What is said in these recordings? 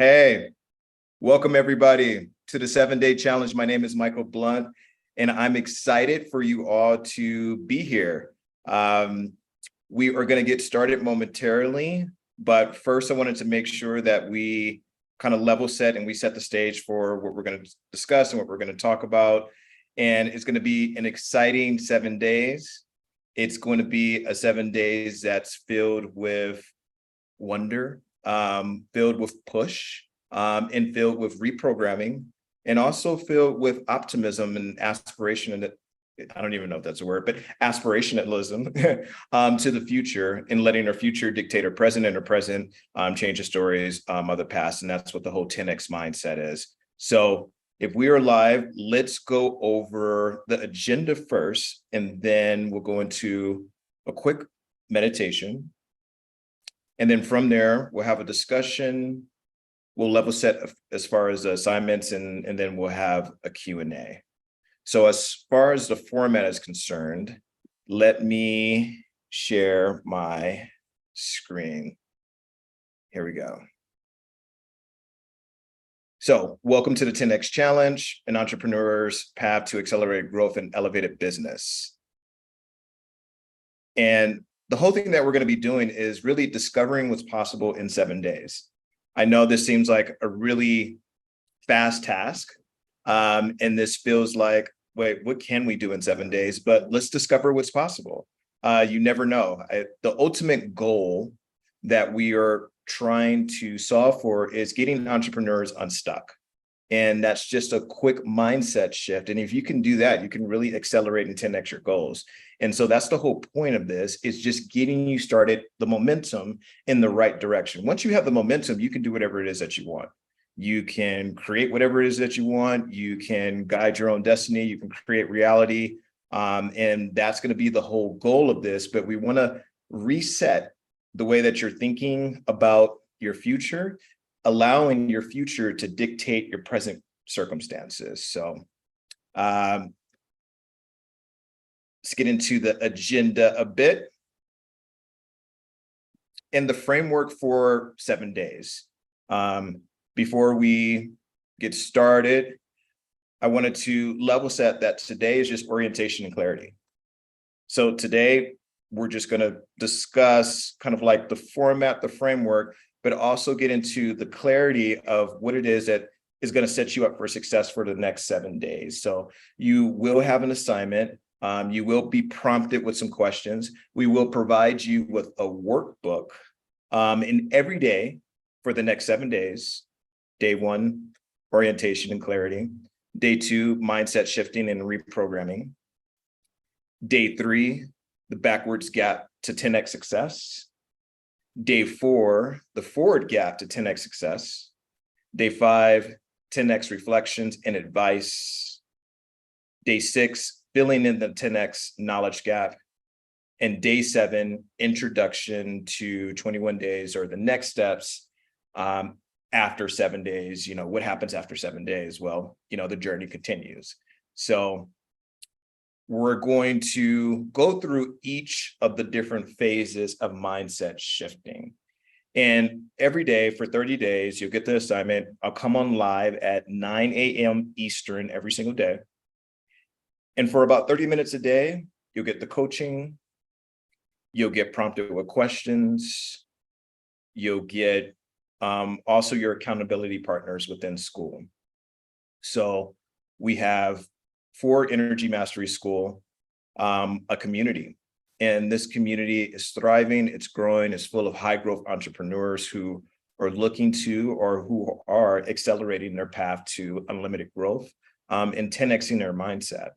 Hey, welcome everybody to the 7-Day Challenge. My name is Michael Blunt, and I'm excited for you all to be here. We are going to get started momentarily, but first I wanted to make sure that we kind of level set and we set the stage for what we're going to discuss and what we're going to talk about. And it's going to be an exciting 7 days. It's going to be a 7 days that's filled with wonder, filled with push, and filled with reprogramming, and also filled with optimism and aspiration. And I don't even know if that's a word, but aspirationalism to the future, and letting our future dictate our present, and our present change the stories of the past. And that's what the whole 10X mindset is. So if we are live, let's go over the agenda first, and then we'll go into a quick meditation. And then from there, we'll have a discussion. We'll level set as far as the assignments, and then we'll have a Q&A. So as far as the format is concerned, let me share my screen. Here we go. So welcome to the 10X Challenge, an entrepreneur's path to accelerated growth and elevated business. And the whole thing that we're going to be doing is really discovering what's possible in 7 days. I know this seems like a really fast task, and this feels like, wait, what can we do in 7 days? But let's discover what's possible. You never know. The ultimate goal that we are trying to solve for is getting entrepreneurs unstuck. And that's just a quick mindset shift. And if you can do that, you can really accelerate and 10X your goals. And so that's the whole point of this, is just getting you started, the momentum in the right direction. Once you have the momentum, you can do whatever it is that you want. You can create whatever it is that you want. You can guide your own destiny. You can create reality. And that's going to be the whole goal of this. But we want to reset the way that you're thinking about your future, allowing your future to dictate your present circumstances. So let's get into the agenda a bit and the framework for 7 days. Before we get started, I wanted to level set that today is just orientation and clarity. So today we're just going to discuss kind of like the format, the framework, but also get into the clarity of what it is that is going to set you up for success for the next 7 days. So you will have an assignment. You will be prompted with some questions. We will provide you with a workbook. And every day for the next 7 days, day 1, orientation and clarity. Day 2, mindset shifting and reprogramming. Day 3, the backwards gap to 10X success. Day 4, the forward gap to 10X success. Day 5, 10X reflections and advice. Day 6, filling in the 10X knowledge gap. And day 7, introduction to 21 days, or the next steps after 7 days. You know, what happens after 7 days? Well, you know, the journey continues. So we're going to go through each of the different phases of mindset shifting. And every day for 30 days, you'll get the assignment. I'll come on live at 9 a.m. Eastern every single day. And for about 30 minutes a day, you'll get the coaching. You'll get prompted with questions. You'll get also your accountability partners within school. So we have for Energy Mastery School, a community. And this community is thriving, it's growing, it's full of high growth entrepreneurs who are looking to, or who are accelerating their path to unlimited growth and 10Xing their mindset.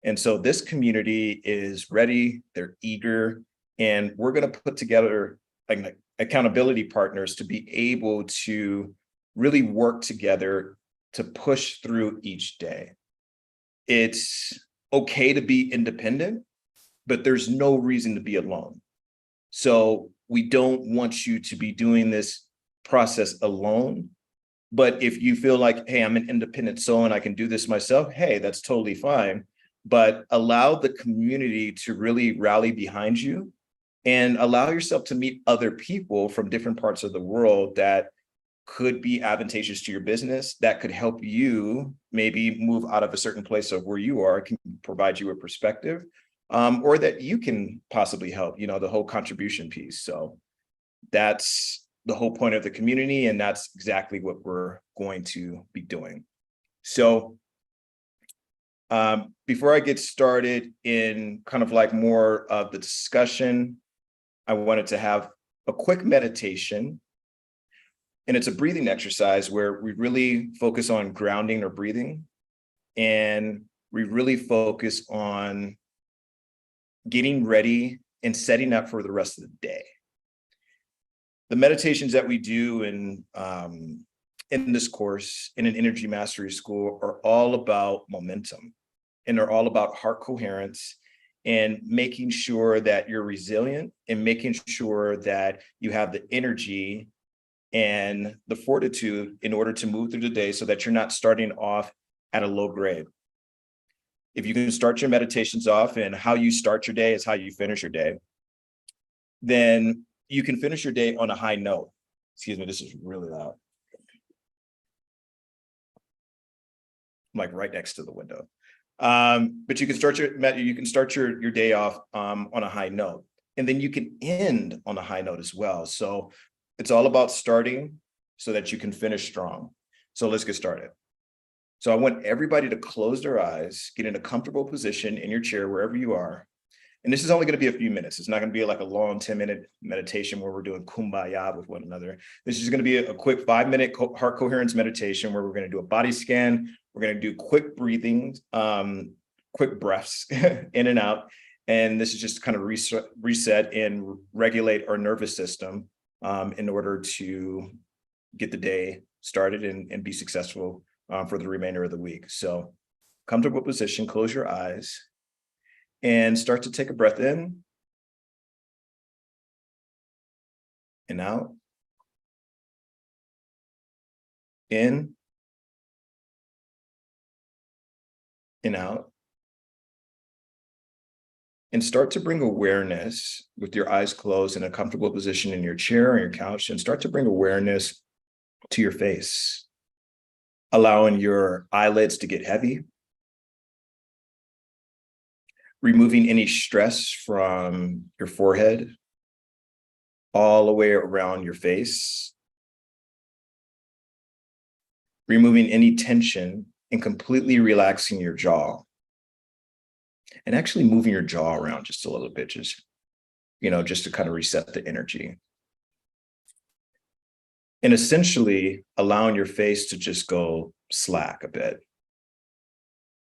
And so this community is ready, they're eager, and we're going to put together like accountability partners to be able to really work together to push through each day. It's okay to be independent, but there's no reason to be alone. So we don't want you to be doing this process alone. But if you feel like, hey, I'm an independent soul and I can do this myself, hey, that's totally fine. But allow the community to really rally behind you, and allow yourself to meet other people from different parts of the world that could be advantageous to your business, that could help you maybe move out of a certain place of where you are, can provide you a perspective, or that you can possibly help, the whole contribution piece. So that's the whole point of the community, and that's exactly what we're going to be doing. So before I get started in kind of like more of the discussion, I wanted to have a quick meditation. And it's a breathing exercise where we really focus on grounding or breathing. And we really focus on getting ready and setting up for the rest of the day. The meditations that we do in this course, in an energy mastery school, are all about momentum, and they're all about heart coherence and making sure that you're resilient, and making sure that you have the energy and the fortitude in order to move through the day, so that you're not starting off at a low grade. If you can start your meditations off, and how you start your day is how you finish your day, then you can finish your day on a high note. Excuse me, this is really loud. I'm like right next to the window. But you can start your day off on a high note, and then you can end on a high note as well. So it's all about starting so that you can finish strong. So let's get started. So I want everybody to close their eyes, get in a comfortable position in your chair, wherever you are. And this is only going to be a few minutes. It's not going to be like a long 10-minute meditation where we're doing kumbaya with one another. This is going to be a quick 5-minute heart coherence meditation where we're going to do a body scan. We're going to do quick breathing, quick breaths in and out. And this is just to kind of reset and regulate our nervous system in order to get the day started and be successful for the remainder of the week. So comfortable position, close your eyes, and start to take a breath in and out. In and out. And start to bring awareness with your eyes closed in a comfortable position in your chair or your couch, and start to bring awareness to your face, allowing your eyelids to get heavy, removing any stress from your forehead all the way around your face, removing any tension and completely relaxing your jaw, and actually moving your jaw around just a little bit, just to kind of reset the energy. And essentially allowing your face to just go slack a bit,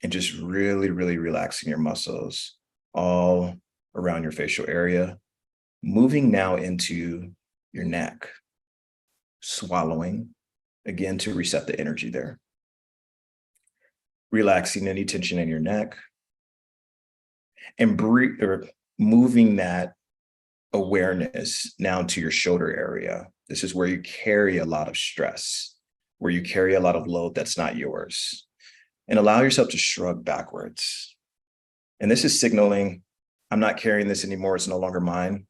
and just really, really relaxing your muscles all around your facial area, moving now into your neck, swallowing again to reset the energy there, relaxing any tension in your neck, and moving that awareness now to your shoulder area. This is where you carry a lot of stress, where you carry a lot of load that's not yours, and allow yourself to shrug backwards. And this is signaling, I'm not carrying this anymore. It's no longer mine.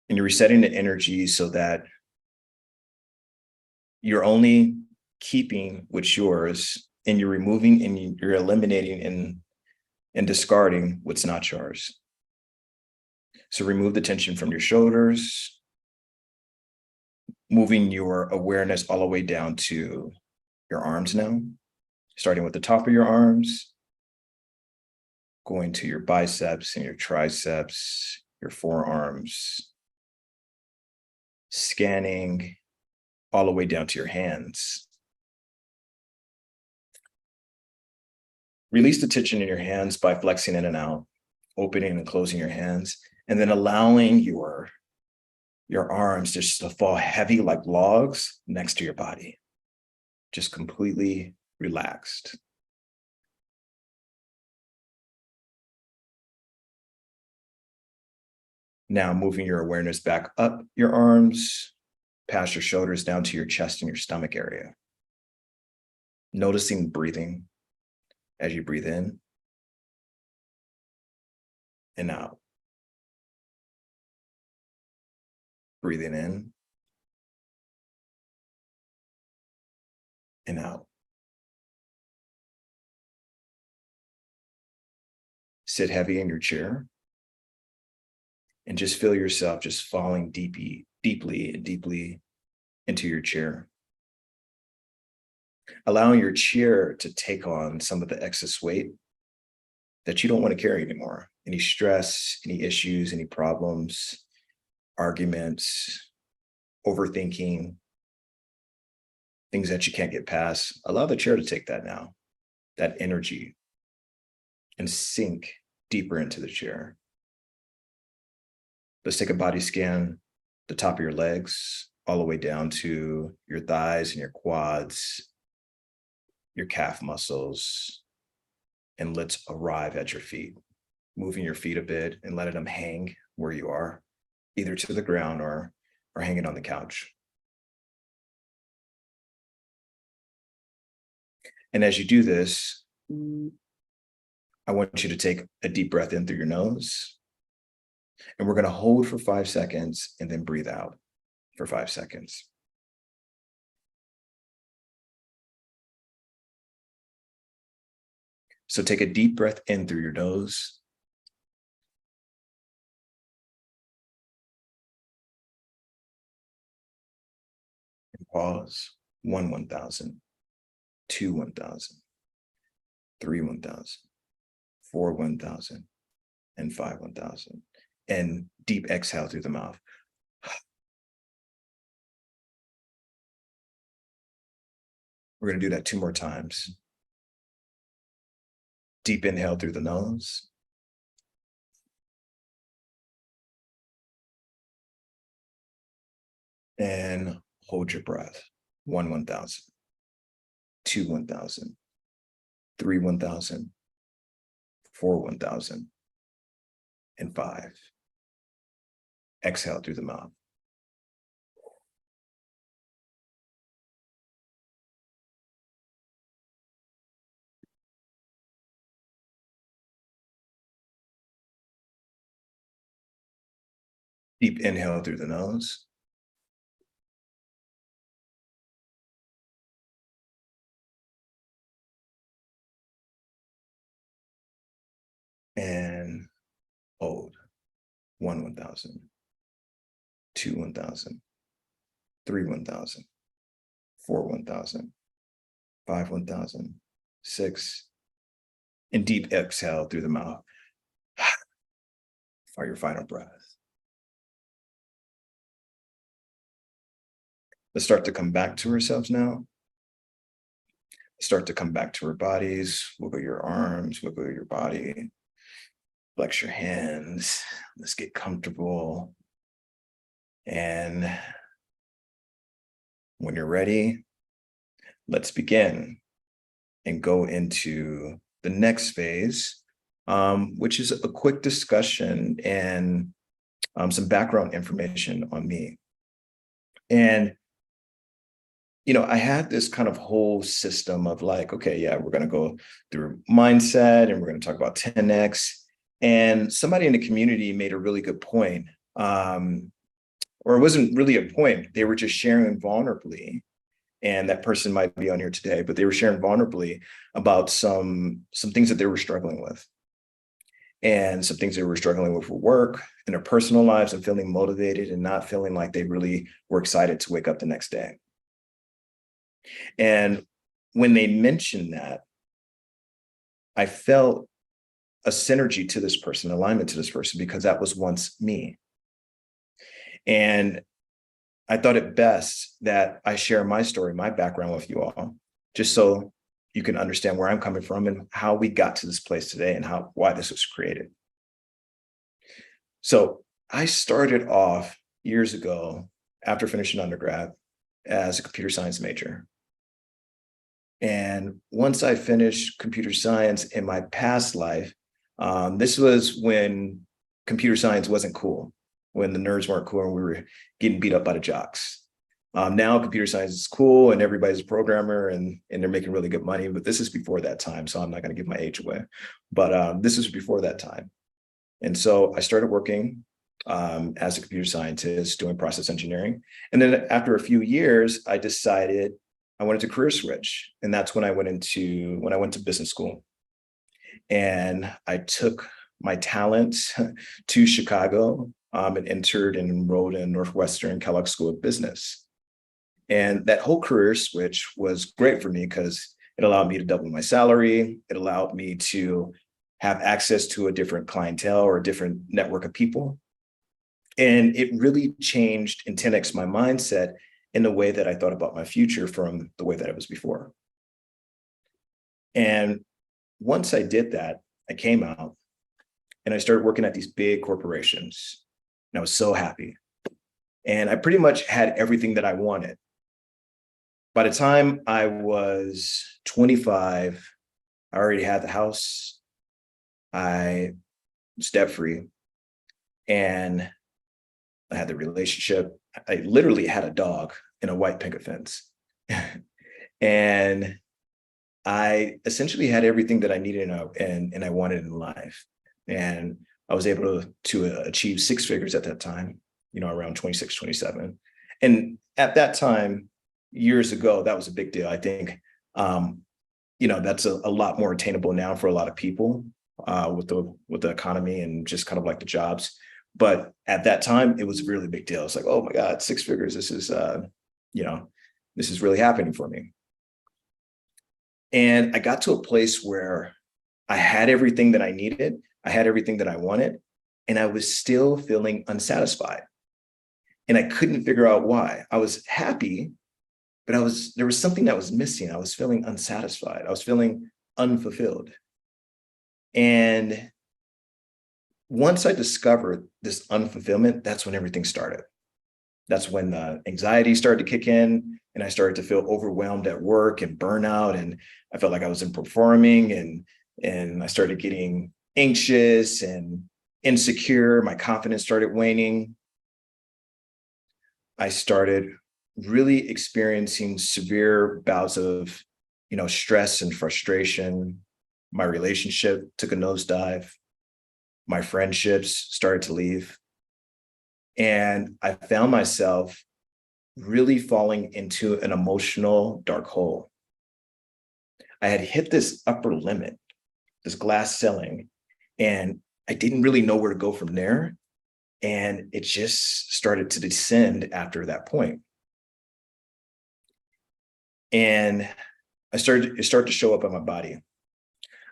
And you're resetting the energy so that you're only keeping what's yours, and you're removing and you're eliminating and discarding what's not yours. So remove the tension from your shoulders, moving your awareness all the way down to your arms now, starting with the top of your arms, going to your biceps and your triceps, your forearms, scanning all the way down to your hands. Release the tension in your hands by flexing in and out, opening and closing your hands, and then allowing your arms just to fall heavy like logs next to your body, just completely relaxed. Now moving your awareness back up your arms, past your shoulders, down to your chest and your stomach area. Noticing breathing as you breathe in and out. Breathing in and out. Sit heavy in your chair and just feel yourself just falling deeply into your chair. Allowing your chair to take on some of the excess weight that you don't want to carry anymore. Any stress, any issues, any problems, arguments, overthinking, things that you can't get past. Allow the chair to take that now, that energy, and sink deeper into the chair. Let's take a body scan, the top of your legs, all the way down to your thighs and your quads, your calf muscles, and let's arrive at your feet, moving your feet a bit and letting them hang where you are, either to the ground or hanging on the couch. And as you do this, I want you to take a deep breath in through your nose, and we're going to hold for 5 seconds and then breathe out for 5 seconds. So take a deep breath in through your nose. And pause. 1, 1,000. 2, 1,000. 3, 1,000. 4, 1,000. And 5, 1,000. And deep exhale through the mouth. We're going to do that 2 more times. Deep inhale through the nose. And hold your breath. 1, 1,000. 2, 1,000. 3, 1,000. 4, 1,000. And 5. Exhale through the mouth. Deep inhale through the nose. And hold. 1, 1,000. 2, 1,000. 3, 1,000. 4, 1,000. 5, 1,000. 6. And deep exhale through the mouth for your final breath. Let's start to come back to ourselves now. Start to come back to our bodies. Wiggle your arms, wiggle your body. Flex your hands. Let's get comfortable. And when you're ready, let's begin and go into the next phase, which is a quick discussion and some background information on me. And I had this kind of whole system of like, okay, yeah, we're going to go through mindset and we're going to talk about 10X. And somebody in the community made a really good point. Or it wasn't really a point. They were just sharing vulnerably. And that person might be on here today, but they were sharing vulnerably about some things that they were struggling with. And some things they were struggling with for work, in their personal lives, and feeling motivated and not feeling like they really were excited to wake up the next day. And when they mentioned that, I felt a synergy to this person, alignment to this person, because that was once me. And I thought it best that I share my story, my background with you all, just so you can understand where I'm coming from and how we got to this place today and why this was created. So I started off years ago after finishing undergrad as a computer science major. And once I finished computer science in my past life, this was when computer science wasn't cool, when the nerds weren't cool and we were getting beat up by the jocks. Now computer science is cool and everybody's a programmer and they're making really good money, but this is before that time. So I'm not going to give my age away, but this is before that time. And so I started working as a computer scientist doing process engineering. And then after a few years, I decided I wanted to career switch. And that's when I went to business school. And I took my talent to Chicago, and entered and enrolled in Northwestern Kellogg School of Business. And that whole career switch was great for me because it allowed me to double my salary. It allowed me to have access to a different clientele or a different network of people. And it really changed and 10x my mindset in the way that I thought about my future from the way that it was before. And once I did that, I came out and I started working at these big corporations. And I was so happy. And I pretty much had everything that I wanted. By the time I was 25, I already had the house. I was debt free. And I had the relationship. I literally had a dog in a white picket fence. And I essentially had everything that I needed and I wanted in life. And I was able to achieve six figures at that time, around 26, 27. And at that time, years ago, that was a big deal. I think, that's a lot more attainable now for a lot of people with the economy and just kind of like the jobs. But at that time, it was a really big deal. It's like, oh my God, six figures. This is, this is really happening for me. And I got to a place where I had everything that I needed. I had everything that I wanted, and I was still feeling unsatisfied. And I couldn't figure out why. I was happy, but there was something that was missing. I was feeling unsatisfied. I was feeling unfulfilled. And once I discovered this unfulfillment, that's when everything started. That's when the anxiety started to kick in, and I started to feel overwhelmed at work and burnout. And I felt like I wasn't performing, and I started getting anxious and insecure. My confidence started waning. I started really experiencing severe bouts of, stress and frustration. My relationship took a nosedive. My friendships started to leave. And I found myself really falling into an emotional dark hole. I had hit this upper limit, this glass ceiling, and I didn't really know where to go from there. And it just started to descend after that point. And it started to show up on my body.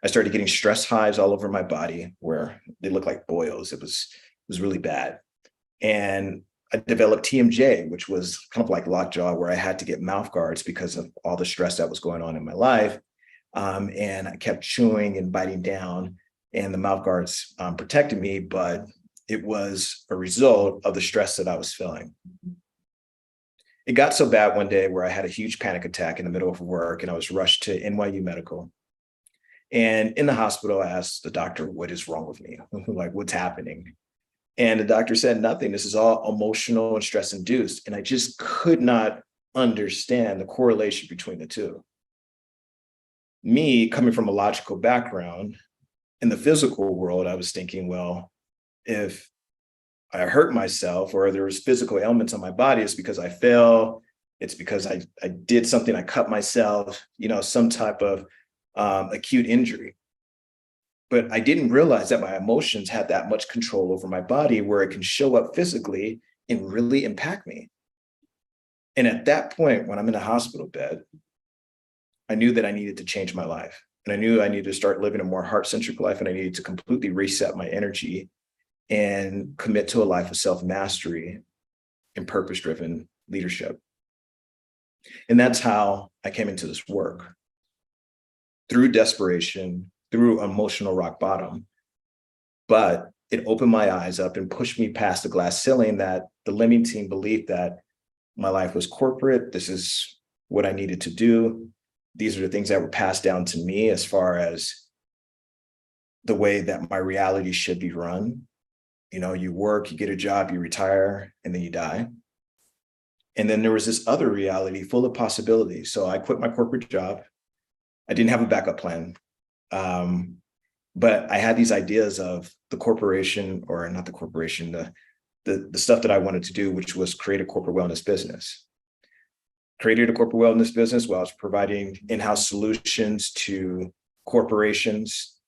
I started getting stress hives all over my body where they looked like boils. It was really bad. And I developed TMJ, which was kind of like lockjaw, where I had to get mouth guards because of all the stress that was going on in my life. And I kept chewing and biting down, and the mouth guards protected me, but it was a result of the stress that I was feeling. It got so bad one day where I had a huge panic attack in the middle of work, and I was rushed to NYU Medical. And in the hospital, I asked the doctor, what is wrong with me? Like, what's happening? And the doctor said, nothing. This is all emotional and stress induced. And I just could not understand the correlation between the two. Me, coming from a logical background, in the physical world, I was thinking, well, if I hurt myself or there was physical ailments on my body, it's because I fell. It's because I did something, I cut myself, some type of acute injury. But I didn't realize that my emotions had that much control over my body where it can show up physically and really impact me. And at that point, when I'm in a hospital bed, I knew that I needed to change my life. And I knew I needed to start living a more heart-centric life, and I needed to completely reset my energy and commit to a life of self-mastery and purpose-driven leadership. And that's how I came into this work. Through desperation, through emotional rock bottom. But it opened my eyes up and pushed me past the glass ceiling that the limiting belief that my life was corporate. This is what I needed to do. These are the things that were passed down to me as far as the way that my reality should be run. You work, you get a job, you retire, and then you die. And then there was this other reality full of possibilities. So I quit my corporate job. I didn't have a backup plan. But I had these ideas of the corporation, or not the corporation, the stuff that I wanted to do, which was create a corporate wellness business. created a corporate wellness business while I was providing in-house solutions to corporations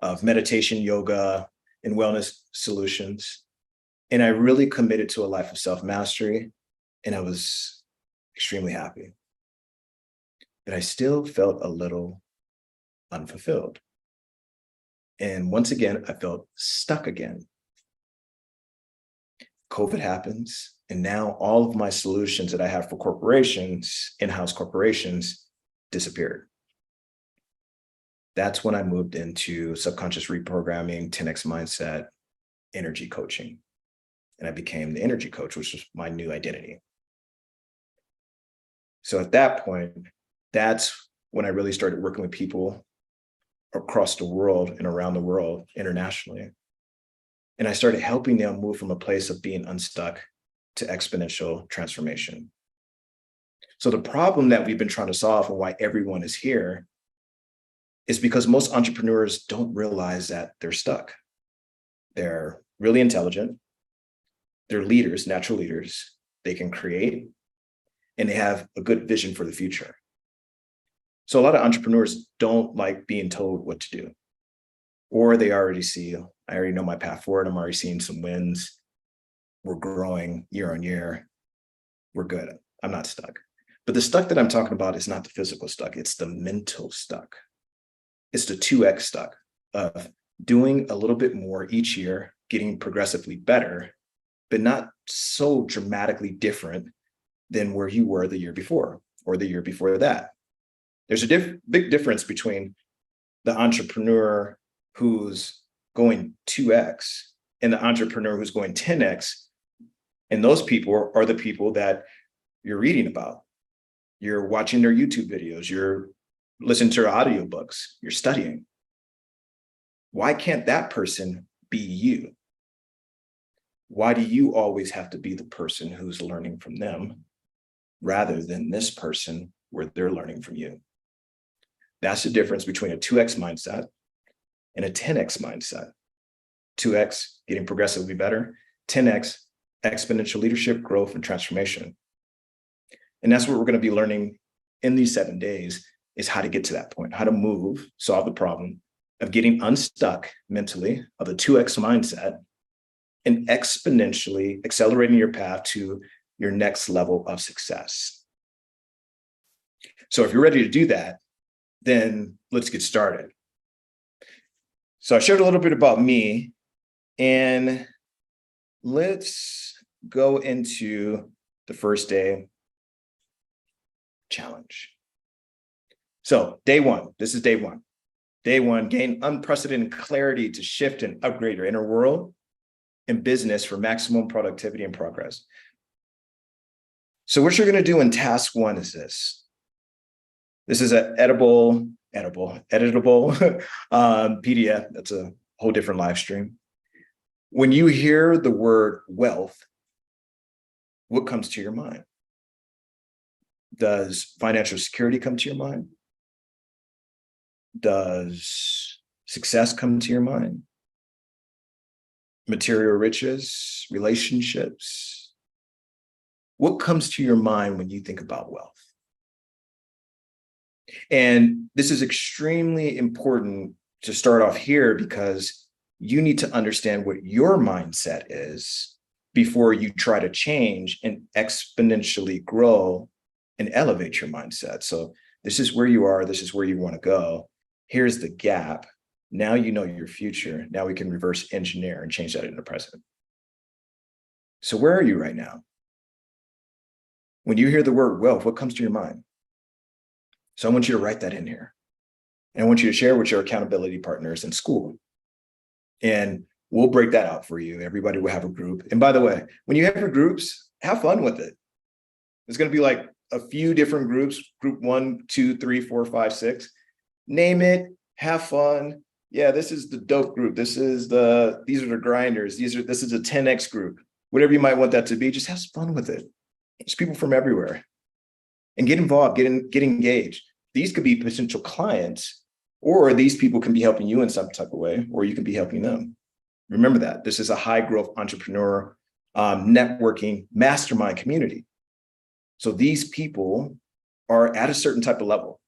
of meditation, yoga, and wellness solutions. And I really committed to a life of self-mastery, and I was extremely happy. But I still felt a little unfulfilled. And once again, I felt stuck again. COVID happens, and now all of my solutions that I have for corporations, in-house corporations, disappeared. That's when I moved into subconscious reprogramming, 10X mindset, energy coaching. And I became the energy coach, which was my new identity. So at that point, that's when I really started working with people across the world and around the world internationally. And I started helping them move from a place of being unstuck to exponential transformation. So the problem that we've been trying to solve and why everyone is here is because most entrepreneurs don't realize that they're stuck. They're really intelligent. They're leaders, natural leaders. They can create, and they have a good vision for the future. So a lot of entrepreneurs don't like being told what to do, or they already see, I already know my path forward. I'm already seeing some wins. We're growing year on year. We're good. I'm not stuck. But the stuck that I'm talking about is not the physical stuck. It's the mental stuck. It's the 2X stuck of doing a little bit more each year, getting progressively better, but not so dramatically different than where you were the year before or the year before that. There's a big difference between the entrepreneur who's going 2X and the entrepreneur who's going 10X. And those people are the people that you're reading about. You're watching their YouTube videos. You're listening to their audiobooks. You're studying. Why can't that person be you? Why do you always have to be the person who's learning from them rather than this person where they're learning from you? That's the difference between a 2X mindset and a 10X mindset. 2X, getting progressively better. 10X, exponential leadership, growth, and transformation. And that's what we're going to be learning in these 7 days, is how to get to that point, how to move, solve the problem of getting unstuck mentally of a 2X mindset and exponentially accelerating your path to your next level of success. So if you're ready to do that, then let's get started. So I shared a little bit about me, and let's go into the first day challenge. So day one, this is day one. Day one, gain unprecedented clarity to shift and upgrade your inner world and business for maximum productivity and progress. So what you're going to do in task one is this. This is an editable PDF. That's a whole different live stream. When you hear the word wealth, what comes to your mind? Does financial security come to your mind? Does success come to your mind? Material riches, relationships? What comes to your mind when you think about wealth? And this is extremely important to start off here because you need to understand what your mindset is before you try to change and exponentially grow and elevate your mindset. So this is where you are. This is where you want to go. Here's the gap. Now you know your future. Now we can reverse engineer and change that into present. So where are you right now? When you hear the word wealth, what comes to your mind? So I want you to write that in here. And I want you to share with your accountability partners in school. And we'll break that out for you. Everybody will have a group. And by the way, when you have your groups, have fun with it. It's going to be like a few different groups, group 1, 2, 3, 4, 5, 6. Name it, have fun. Yeah, this is the dope group. These are the grinders. This is a 10X group. Whatever you might want that to be, just have fun with it. There's people from everywhere. And get involved, get engaged. These could be potential clients, or these people can be helping you in some type of way, or you can be helping them. Remember that this is a high growth entrepreneur networking mastermind community. So these people are at a certain type of level.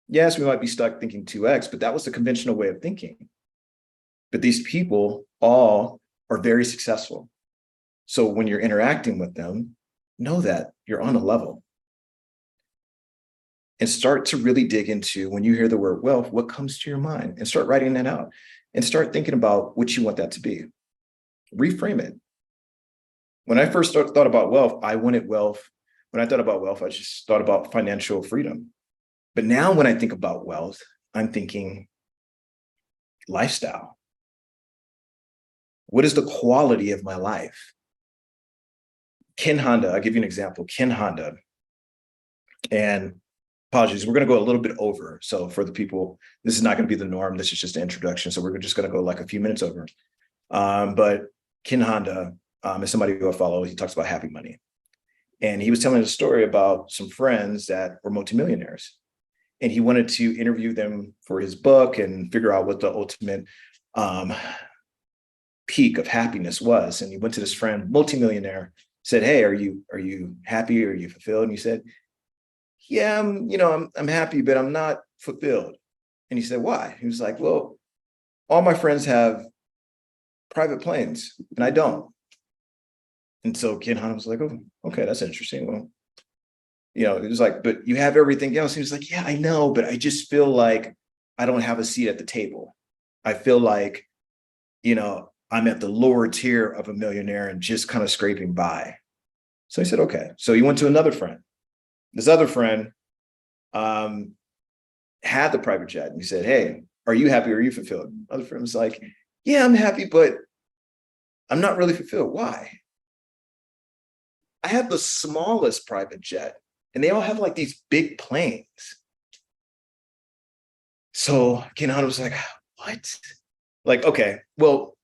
Yes, we might be stuck thinking 2x, but that was the conventional way of thinking. But these people all are very successful. So when you're interacting with them, know that you're on a level. And start to really dig into, when you hear the word wealth, what comes to your mind, and start writing that out and start thinking about what you want that to be. Reframe it. When I first thought about wealth, I wanted wealth. When I thought about wealth, I just thought about financial freedom. But now when I think about wealth, I'm thinking lifestyle. What is the quality of my life? Ken Honda, I'll give you an example. Ken Honda, and apologies, we're going to go a little bit over. So for the people, this is not going to be the norm. This is just an introduction. So we're just going to go like a few minutes over. But Ken Honda is somebody who I follow. He talks about happy money. And he was telling a story about some friends that were multimillionaires. And he wanted to interview them for his book and figure out what the ultimate peak of happiness was. And he went to this friend, multimillionaire, said, "Hey, are you happy? Are you fulfilled?" And he said, "Yeah, I'm happy, but I'm not fulfilled." And he said, "Why?" He was like, "Well, all my friends have private planes and I don't." And so Ken Honda was like, "Oh, okay, that's interesting. Well, it was like, but you have everything else." He was like, "Yeah, I know, but I just feel like I don't have a seat at the table. I feel like, I'm at the lower tier of a millionaire and just kind of scraping by." So he said, "Okay." So he went to another friend. This other friend had the private jet, and he said, "Hey, are you happy? Are you fulfilled?" Other friend was like, "Yeah, I'm happy, but I'm not really fulfilled." "Why?" "I have the smallest private jet and they all have like these big planes." So Ken Honda was like, "What?" Like, okay, well,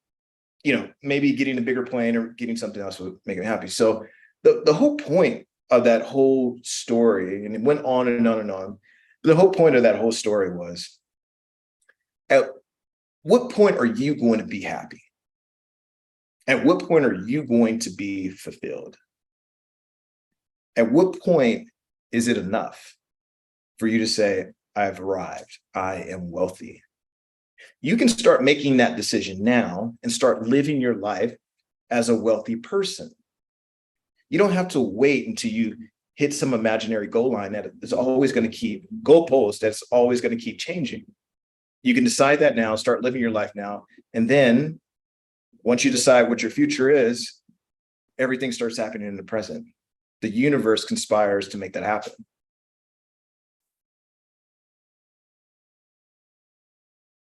maybe getting a bigger plane or getting something else would make him happy. So the whole point of that whole story, and it went on and on and on, the whole point of that whole story was, at what point are you going to be happy? At what point are you going to be fulfilled? At what point is it enough for you to say, "I've arrived, I am wealthy"? You can start making that decision now and start living your life as a wealthy person. You don't have to wait until you hit some imaginary goal line that is always going to keep goalpost that's always going to keep changing. You can decide that now, start living your life now. And then once you decide what your future is, everything starts happening in the present. The universe conspires to make that happen.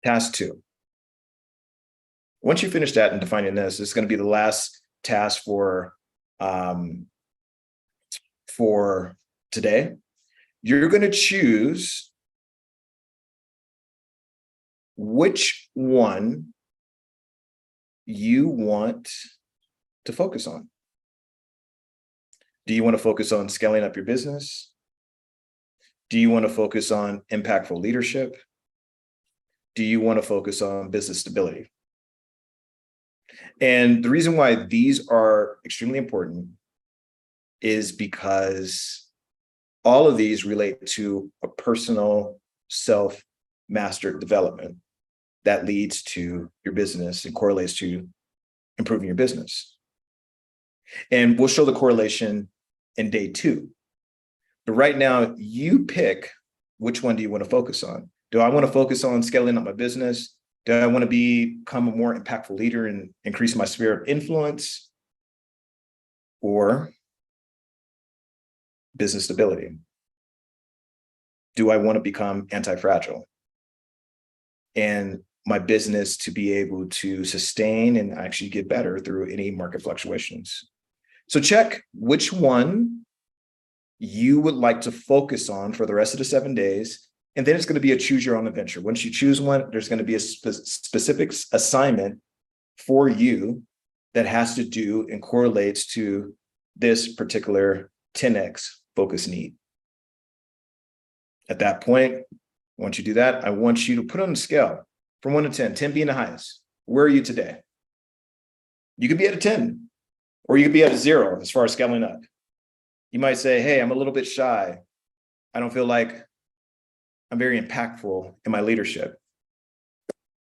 Task 2. Once you finish that and defining this, it's going to be the last task for today. You're going to choose which one you want to focus on. Do you want to focus on scaling up your business? Do you want to focus on impactful leadership? Do you want to focus on business stability? And the reason why these are extremely important is because all of these relate to a personal self-mastered development that leads to your business and correlates to improving your business. And we'll show the correlation in day 2. But right now, you pick which one do you want to focus on. Do I want to focus on scaling up my business? Do I want to become a more impactful leader and increase my sphere of influence? Or business stability? Do I want to become anti-fragile and my business to be able to sustain and actually get better through any market fluctuations? So check which one you would like to focus on for the rest of the 7 days. And then it's going to be a choose your own adventure. Once you choose one, there's going to be a specific assignment for you that has to do and correlates to this particular 10x focus need. At that point, once you do that, I want you to put on a scale from 1 to 10, 10 being the highest. Where are you today? You could be at a 10, or you could be at a 0 as far as scaling up. You might say, hey, I'm a little bit shy. I don't feel like I'm very impactful in my leadership.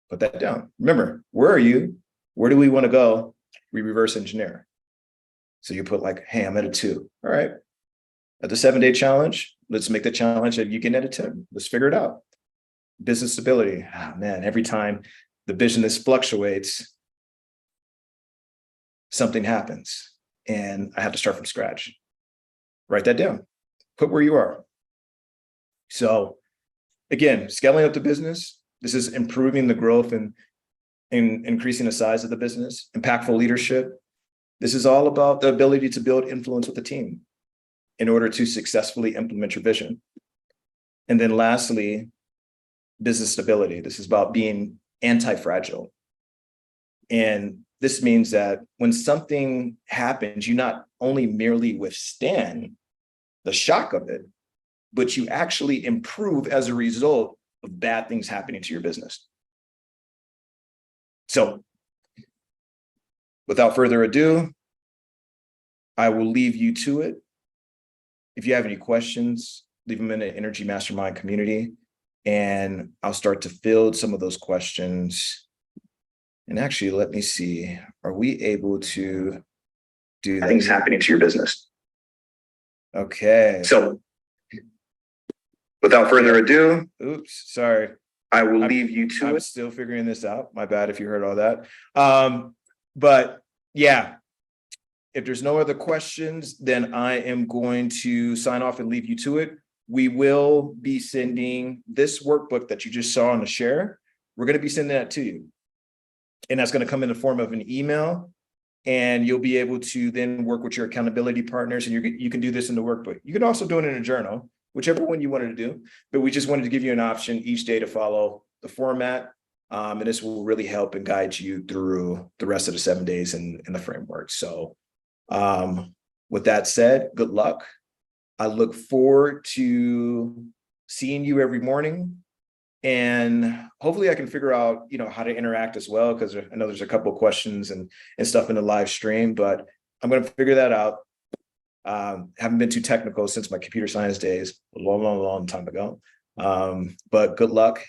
Put that down. Remember, where are you? Where do we want to go? We reverse engineer. So you put like, hey, I'm at a 2. All right. At the 7-day challenge, let's make the challenge that you can at a 10. Let's figure it out. Business stability. Oh, man, every time the business fluctuates, something happens and I have to start from scratch. Write that down. Put where you are. So again, scaling up the business. This is improving the growth and increasing the size of the business. Impactful leadership. This is all about the ability to build influence with the team in order to successfully implement your vision. And then lastly, business stability. This is about being anti-fragile. And this means that when something happens, you not only merely withstand the shock of it, but you actually improve as a result of bad things happening to your business. So without further ado, I will leave you to it. If you have any questions, leave them in the Energy Mastermind community, and I'll start to field some of those questions. And actually, let me see, are we able to do things happening to your business? Okay. So without further ado, oops, sorry. I will leave you to it. I'm still figuring this out. My bad if you heard all that. But yeah, if there's no other questions, then I am going to sign off and leave you to it. We will be sending this workbook that you just saw on the share. We're going to be sending that to you. And that's going to come in the form of an email. And you'll be able to then work with your accountability partners. And you can do this in the workbook. You can also do it in a journal, whichever one you wanted to do. But we just wanted to give you an option each day to follow the format. And this will really help and guide you through the rest of the 7 days in the framework. So with that said, good luck. I look forward to seeing you every morning. And hopefully I can figure out, how to interact as well, because I know there's a couple of questions and stuff in the live stream, but I'm going to figure that out. Haven't been too technical since my computer science days, a long time ago. But good luck